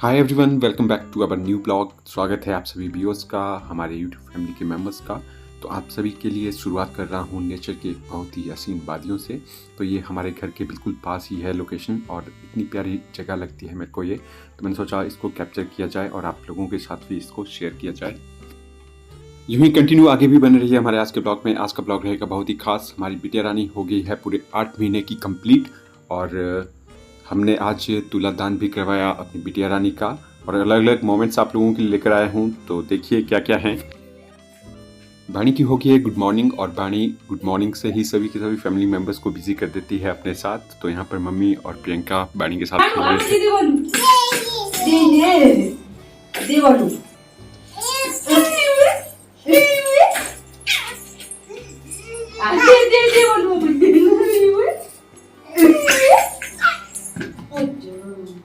Hi everyone, welcome back to our new blog. स्वागत है आप सभी व्यूअर्स का, हमारे यूट्यूब फैमिली के मेंबर्स का। तो आप सभी के लिए शुरुआत कर रहा हूँ नेचर के बहुत ही हसीन वादियों से। तो ये हमारे घर के बिल्कुल पास ही है लोकेशन, और इतनी प्यारी जगह लगती है मेरे को ये, तो मैंने सोचा इसको कैप्चर किया जाए और आप लोगों के साथ भी इसको शेयर किया जाए। यूं ही कंटिन्यू आगे भी बने रहिए हमारे आज के ब्लॉग में। आज का ब्लॉग रहेगा बहुत ही खास। हमारी बिटिया रानी हो गई है पूरे 8 महीने की कंप्लीट, और हमने आज तुलादान भी करवाया अपनी बिटिया रानी का, और अलग अलग मोमेंट्स आप लोगों के लिए लेकर आया हूँ। तो देखिए क्या क्या है। बाणी की होगी है गुड मॉर्निंग, और बाणी गुड मॉर्निंग से ही सभी के सभी फैमिली मेंबर्स को बिजी कर देती है अपने साथ। तो यहाँ पर मम्मी और प्रियंका बाणी के साथ खेल रहे थे।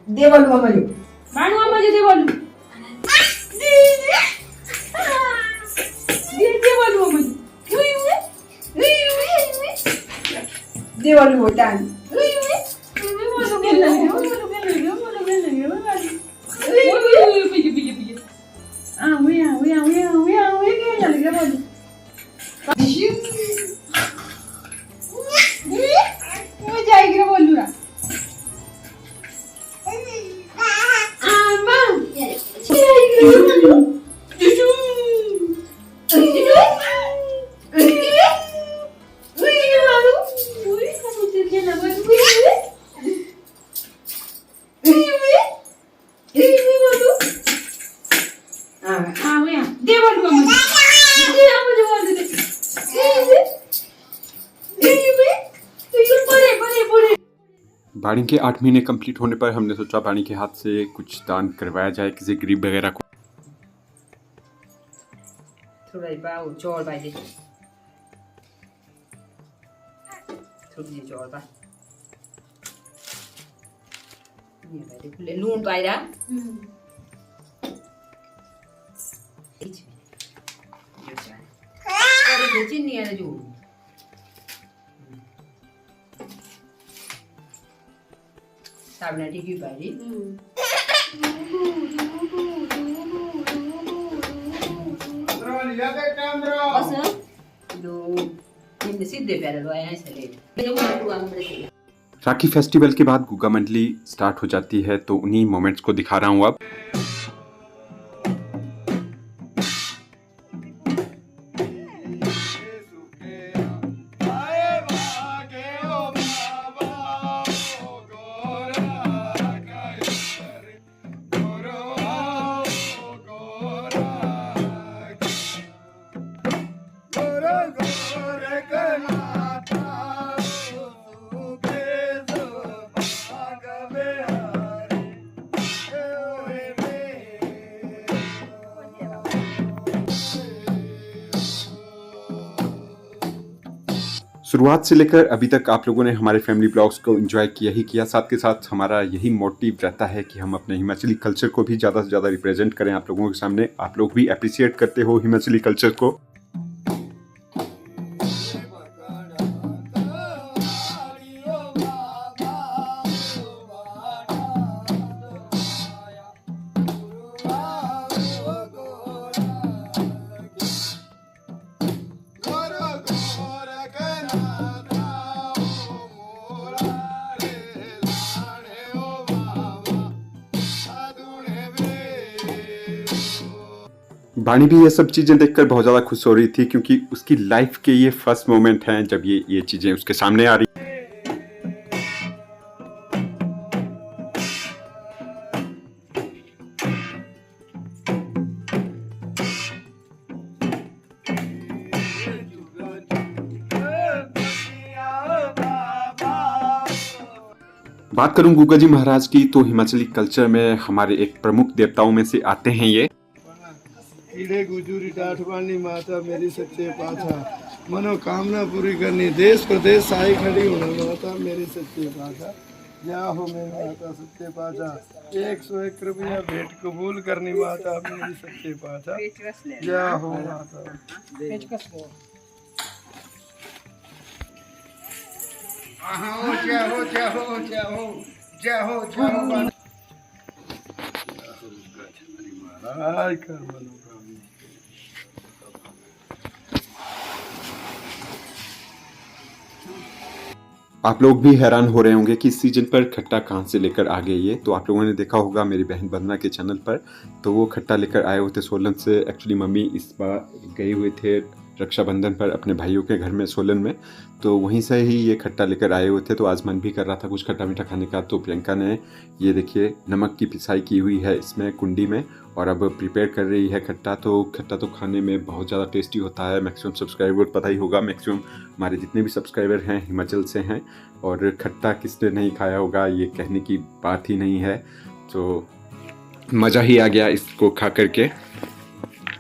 दे बोलू मामा जी, मानू मामा जी दे बोलू, दे बोलू मामा जी, दे बोलू बेटा, बाणी के 8 महीने कंप्लीट होने पर हमने सोचा बाणी के हाथ से कुछ दान करवाया जाए किसी गरीब वगैरह को। थोड़ा बाऊ चौड़ बाजी, थोड़ी चौड़ बा, ये बाजी खुले लून पायरा, ये चीनी है जो साबना टीवी बाजी, राखी फेस्टिवल के बाद गुग्गा मंडली स्टार्ट हो जाती है, तो उन्हीं मोमेंट्स को दिखा रहा हूँ अब। शुरुआत से लेकर अभी तक आप लोगों ने हमारे फैमिली ब्लॉग्स को एंजॉय किया ही किया। साथ के साथ हमारा यही मोटिव रहता है कि हम अपने हिमाचली कल्चर को भी ज़्यादा से ज़्यादा रिप्रेजेंट करें आप लोगों के सामने। आप लोग भी अप्रिशिएट करते हो हिमाचली कल्चर को। बाणी भी ये सब चीज़ें देखकर बहुत ज़्यादा खुश हो रही थी, क्योंकि उसकी लाइफ के ये फर्स्ट मोमेंट हैं जब ये चीज़ें उसके सामने आ रही। बात करूं गुग्गा जी महाराज की, तो हिमाचली कल्चर में हमारे एक प्रमुख देवताओं में से आते हैं ये। कीड़े गुजूरी टाठवानी माता मेरी सच्चे पाछा, मनोकामना पूरी करनी, देश प्रदेश साई खड़ी होना माता मेरी सच्चे पाछा, या हो मेरी माता सच्चे पाछा, 101 रुपया भेंट कबूल करनी माता मेरी सच्चे पाछा, या हो माता। जय हो जय हो जय हो जय हो जय हो। सहाय कर मनोकामना। आप लोग भी हैरान हो रहे होंगे कि इस सीजन पर खट्टा कहाँ से लेकर आ गए ये। तो आप लोगों ने देखा होगा मेरी बहन वंदना के चैनल पर, तो वो खट्टा लेकर आए हुए थे सोलन से। एक्चुअली मम्मी इस बार गए हुए थे रक्षाबंधन पर अपने भाइयों के घर में सोलन में, तो वहीं से ही ये खट्टा लेकर आए हुए थे। तो आज मन भी कर रहा था कुछ खट्टा मीठा खाने का, तो प्रियंका ने ये देखिए नमक की पिसाई की हुई है इसमें कुंडी में, और अब प्रिपेयर कर रही है खट्टा। तो खट्टा तो खाने में बहुत ज़्यादा टेस्टी होता है। मैक्सिमम सब्सक्राइबर पता ही होगा, मैक्सिमम हमारे जितने भी सब्सक्राइबर हैं हिमाचल से हैं, और खट्टा किसने नहीं खाया होगा ये कहने की बात ही नहीं है। तो मज़ा ही आ गया इसको खा करके।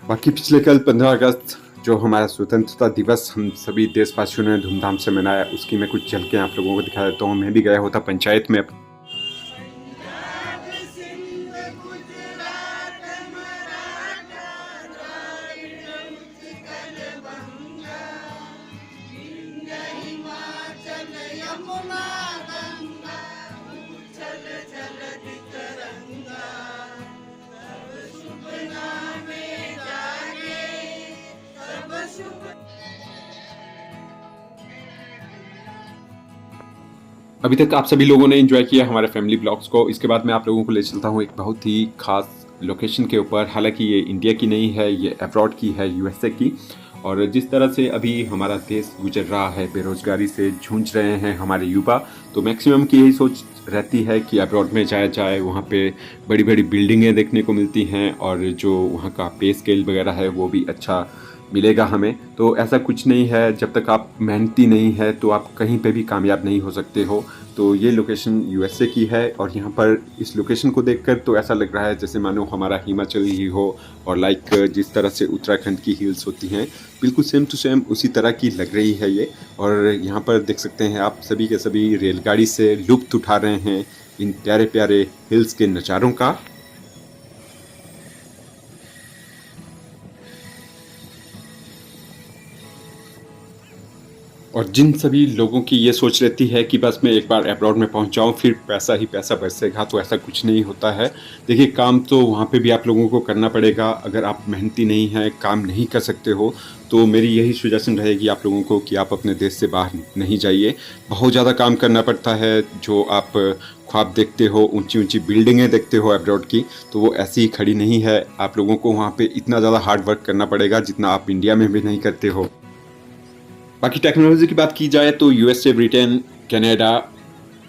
बाकी पिछले कल 15 अगस्त जो हमारा स्वतंत्रता दिवस हम सभी देशवासियों ने धूमधाम से मनाया, उसकी मैं कुछ झलकें आप लोगों को दिखा देता हूँ। मैं भी गया होता पंचायत में। अभी तक आप सभी लोगों ने एंजॉय किया हमारे फैमिली ब्लॉग्स को। इसके बाद मैं आप लोगों को ले चलता हूँ एक बहुत ही खास लोकेशन के ऊपर। हालांकि ये इंडिया की नहीं है, ये अब्रॉड की है, यूएसए की। और जिस तरह से अभी हमारा देश गुजर रहा है, बेरोजगारी से जूझ रहे हैं हमारे युवा, तो मैक्सिमम की यही सोच रहती है कि अब्रॉड में जाया जाए। वहाँ पे बड़ी बड़ी बिल्डिंगें देखने को मिलती हैं, और जो वहाँ का पे स्केल वगैरह है वो भी अच्छा मिलेगा हमें। तो ऐसा कुछ नहीं है, जब तक आप मेहनती नहीं है तो आप कहीं पे भी कामयाब नहीं हो सकते हो। तो ये लोकेशन यूएसए की है, और यहाँ पर इस लोकेशन को देखकर तो ऐसा लग रहा है जैसे मानो हमारा हिमाचल ही हो, और लाइक जिस तरह से उत्तराखंड की हिल्स होती हैं बिल्कुल सेम टू सेम उसी तरह की लग रही है ये। और यहाँ पर देख सकते हैं आप सभी के सभी रेलगाड़ी से लुत्फ उठा रहे हैं इन प्यारे प्यारे हिल्स के नज़ारों का। और जिन सभी लोगों की ये सोच रहती है कि बस मैं एक बार अब्रॉड में पहुंच जाऊं फिर पैसा ही पैसा बरसेगा, तो ऐसा कुछ नहीं होता है। देखिए काम तो वहाँ पे भी आप लोगों को करना पड़ेगा। अगर आप मेहनती नहीं हैं, काम नहीं कर सकते हो, तो मेरी यही सजेशन रहेगी आप लोगों को कि आप अपने देश से बाहर नहीं जाइए। बहुत ज़्यादा काम करना पड़ता है। जो आप ख्वाब देखते हो, ऊंची ऊंची बिल्डिंगें देखते हो अब्रॉड की, तो वो ऐसी ही खड़ी नहीं है। आप लोगों को वहाँ पर इतना ज़्यादा हार्ड वर्क करना पड़ेगा जितना आप इंडिया में भी नहीं करते हो। बाकी टेक्नोलॉजी की बात की जाए तो यूएसए, ब्रिटेन, कनाडा,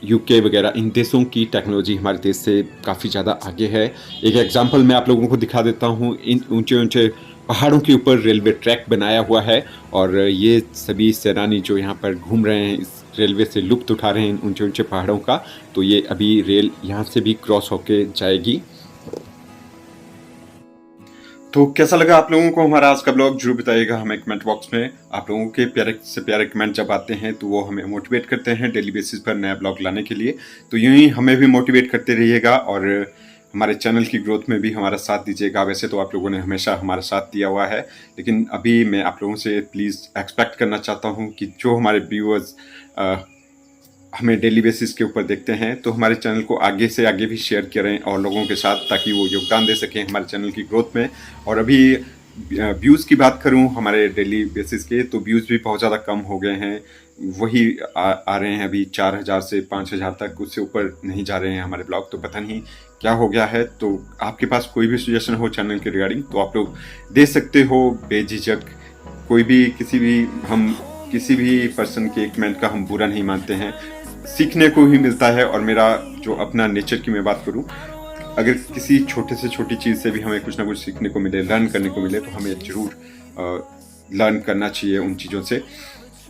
यूके वगैरह इन देशों की टेक्नोलॉजी हमारे देश से काफ़ी ज़्यादा आगे है। एक एग्जांपल मैं आप लोगों को दिखा देता हूँ। इन ऊंचे ऊंचे पहाड़ों के ऊपर रेलवे ट्रैक बनाया हुआ है, और ये सभी सैलानी जो यहाँ पर घूम रहे हैं इस रेलवे से लुत्फ उठा रहे हैं इन ऊंचे ऊंचे पहाड़ों का। तो ये अभी रेल यहाँ से भी क्रॉस होके जाएगी। तो कैसा लगा आप लोगों को हमारा आज का ब्लॉग, जरूर बताइएगा हमें कमेंट बॉक्स में। आप लोगों के प्यारे से प्यारे कमेंट जब आते हैं तो वो हमें मोटिवेट करते हैं डेली बेसिस पर नया ब्लॉग लाने के लिए। तो यूं ही हमें भी मोटिवेट करते रहिएगा, और हमारे चैनल की ग्रोथ में भी हमारा साथ दीजिएगा। वैसे तो आप लोगों ने हमेशा हमारा साथ दिया हुआ है, लेकिन अभी मैं आप लोगों से प्लीज़ एक्सपेक्ट करना चाहता हूँ कि जो हमारे व्यूअर्स हमें डेली बेसिस के ऊपर देखते हैं, तो हमारे चैनल को आगे से आगे भी शेयर करें और लोगों के साथ, ताकि वो योगदान दे सकें हमारे चैनल की ग्रोथ में। और अभी व्यूज़ की बात करूं हमारे डेली बेसिस के, तो व्यूज़ भी बहुत ज़्यादा कम हो गए हैं। वही आ रहे हैं अभी 4000 से 5000 तक, उससे ऊपर नहीं जा रहे हैं हमारे ब्लॉग। तो पता नहीं क्या हो गया है। तो आपके पास कोई भी सजेशन हो चैनल के रिगार्डिंग तो आप लोग दे सकते हो बेझिझक। कोई भी किसी भी पर्सन के कमेंट का हम बुरा नहीं मानते हैं, सीखने को ही मिलता है। और मेरा जो अपना नेचर की मैं बात करूं, अगर किसी छोटे से छोटी चीज़ से भी हमें कुछ ना कुछ सीखने को मिले, लर्न करने को मिले, तो हमें ज़रूर लर्न करना चाहिए उन चीज़ों से।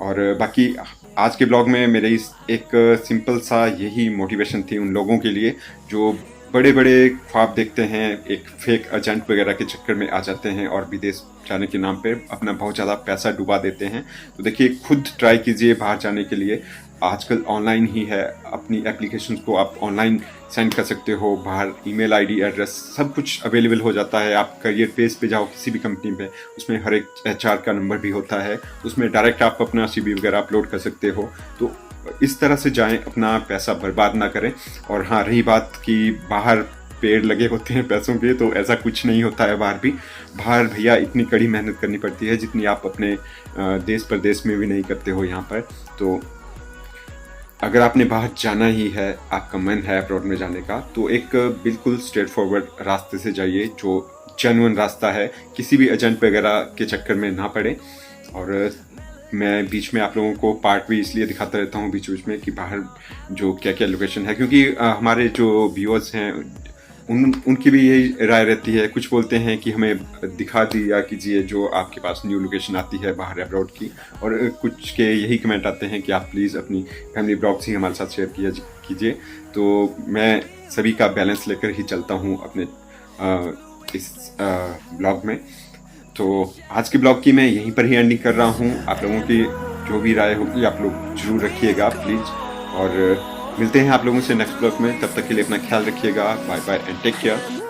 और बाकी आज के ब्लॉग में मेरे एक सिंपल सा यही मोटिवेशन थी उन लोगों के लिए जो बड़े बड़े ख्वाब देखते हैं, एक फेक एजेंट वगैरह के चक्कर में आ जाते हैं और विदेश जाने के नाम पे अपना बहुत ज़्यादा पैसा डुबा देते हैं। तो देखिए, खुद ट्राई कीजिए बाहर जाने के लिए। आजकल ऑनलाइन ही है, अपनी एप्लीकेशंस को आप ऑनलाइन सेंड कर सकते हो। बाहर ईमेल आईडी, एड्रेस सब कुछ अवेलेबल हो जाता है। आप करियर पेज पे जाओ किसी भी कंपनी पे, उसमें हर एक एचआर का नंबर भी होता है, उसमें डायरेक्ट आप अपना सीवी वगैरह अपलोड कर सकते हो। तो इस तरह से जाएं, अपना पैसा बर्बाद ना करें। और हाँ, रही बात कि बाहर पेड़ लगे होते हैं पैसों के, तो ऐसा कुछ नहीं होता है बाहर भी। बाहर भैया इतनी कड़ी मेहनत करनी पड़ती है जितनी आप अपने देश प्रदेश में भी नहीं करते हो यहाँ पर। तो अगर आपने बाहर जाना ही है, आपका मन है अब्रॉड में जाने का, तो एक बिल्कुल स्ट्रेट फॉरवर्ड रास्ते से जाइए, जो जेन्युइन रास्ता है, किसी भी एजेंट वगैरह के चक्कर में ना पड़े। और मैं बीच में आप लोगों को पार्ट भी इसलिए दिखाता रहता हूँ बीच बीच में कि बाहर जो क्या क्या लोकेशन है, क्योंकि हमारे जो व्यूअर्स हैं उनकी भी यही राय रहती है। कुछ बोलते हैं कि हमें दिखा दिया कीजिए जो आपके पास न्यू लोकेशन आती है बाहर अब्रॉड की, और कुछ के यही कमेंट आते हैं कि आप प्लीज़ अपनी फैमिली ब्लॉग्स ही हमारे साथ शेयर कीजिए। तो मैं सभी का बैलेंस लेकर ही चलता हूँ अपने इस ब्लॉग में। तो आज के ब्लॉग की मैं यहीं पर ही एंडिंग कर रहा हूँ। आप लोगों की जो भी राय होगी आप लोग जरूर रखिएगा प्लीज़, और मिलते हैं आप लोगों से नेक्स्ट ब्लॉग में। तब तक के लिए अपना ख्याल रखिएगा। Bye bye and take care.